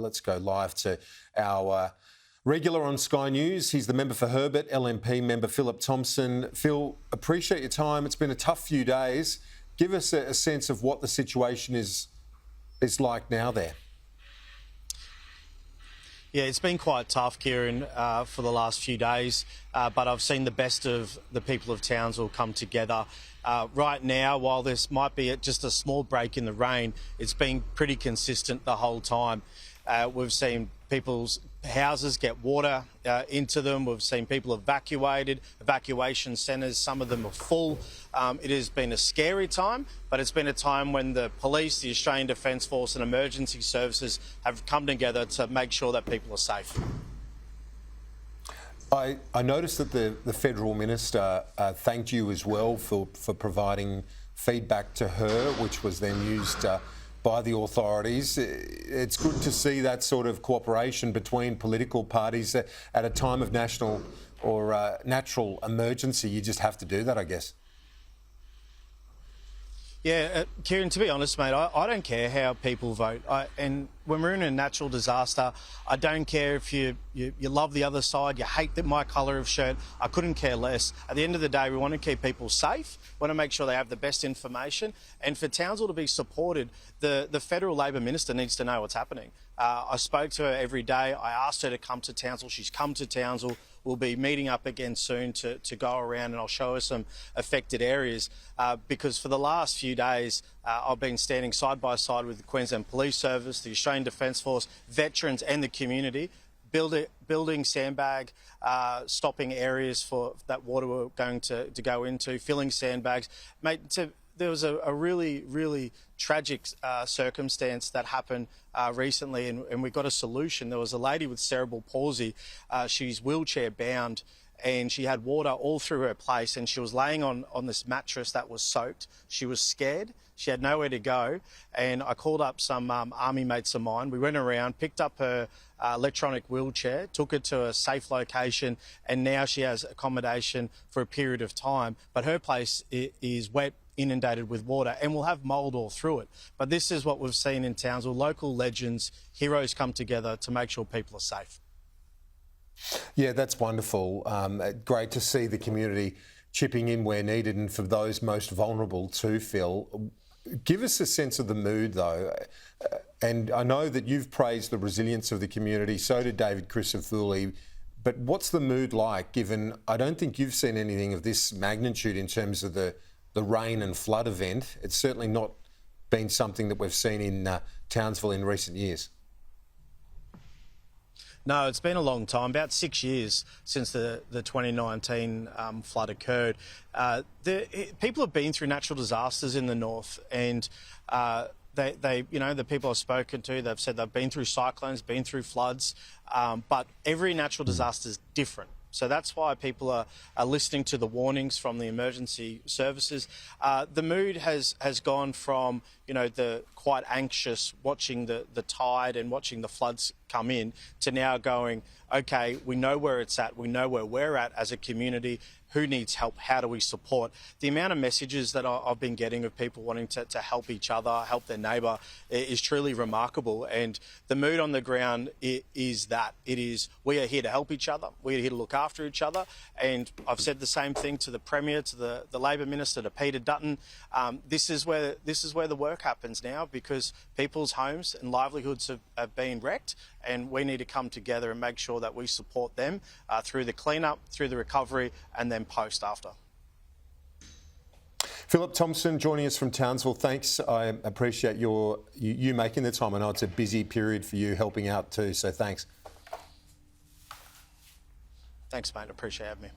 Let's go live to our regular on Sky News. He's the member for Herbert, LNP member Phillip Thompson. Phil, appreciate your time. It's been a tough few days. Give us a sense of what the situation is like now there. Yeah, it's been quite tough, Kieran, for the last few days, but I've seen the best of the people of Townsville come together. Right now, while this might be just a small break in the rain, it's been pretty consistent the whole time. We've seen people's houses get water into them. We've seen people evacuated, evacuation centres, some of them are full. It has been a scary time, but it's been a time when the police, the Australian Defence Force and emergency services have come together to make sure that people are safe. I noticed that the Federal Minister thanked you as well for providing feedback to her, which was then used by the authorities. It's good to see that sort of cooperation between political parties at a time of national or natural emergency. You just have to do that, I guess. Yeah, Kieran, to be honest, mate, I don't care how people vote. And when we're in a natural disaster, I don't care if you love the other side, you hate my colour of shirt. I couldn't care less. At the end of the day, we want to keep people safe. We want to make sure they have the best information. And for Townsville to be supported, the Federal Labor Minister needs to know what's happening. I spoke to her every day. I asked her to come to Townsville. She's come to Townsville. We'll be meeting up again soon to go around, and I'll show her some affected areas because for the last few days I've been standing side by side with the Queensland Police Service, the Australian Defence Force, veterans and the community, building sandbag, stopping areas for that water we're going to go into, filling sandbags. Mate, there was a really, really tragic circumstance that happened recently, and we got a solution. There was a lady with cerebral palsy. She's wheelchair bound, and she had water all through her place, and she was laying on this mattress that was soaked. She was scared. She had nowhere to go, and I called up some army mates of mine. We went around, picked up her electronic wheelchair, took her to a safe location, and now she has accommodation for a period of time. But her place is wet, inundated with water, and we'll have mould all through it. But this is what we've seen in Townsville. Local legends, heroes come together to make sure people are safe. Yeah, that's wonderful. Great to see the community chipping in where needed, and for those most vulnerable too, Phil. Give us a sense of the mood, though. And I know that you've praised the resilience of the community, so did David Crisafulli. But what's the mood like, given I don't think you've seen anything of this magnitude in terms of the rain and flood event? It's certainly not been something that we've seen in Townsville in recent years. No, it's been a long time, about 6 years since the 2019 flood occurred. People have been through natural disasters in the north, and the people I've spoken to, they've said they've been through cyclones, been through floods, but every natural disaster is different. So that's why people are listening to the warnings from the emergency services. The mood has gone from, the quite anxious watching the tide and watching the floods come in to now going, okay, we know where it's at, we know where we're at as a community, who needs help, how do we support? The amount of messages that I've been getting of people wanting to help each other, help their neighbour, is truly remarkable. And the mood on the ground is that. It is, we are here to help each other, we are here to look after each other. And I've said the same thing to the Premier, to the Labor Minister, to Peter Dutton. This is where the work happens now, because people's homes and livelihoods have been wrecked, and we need to come together and make sure that we support them through the clean-up, through the recovery, and then post after. Phillip Thompson joining us from Townsville. Thanks. I appreciate you making the time. I know it's a busy period for you helping out too, so thanks. Thanks, mate. I appreciate having me.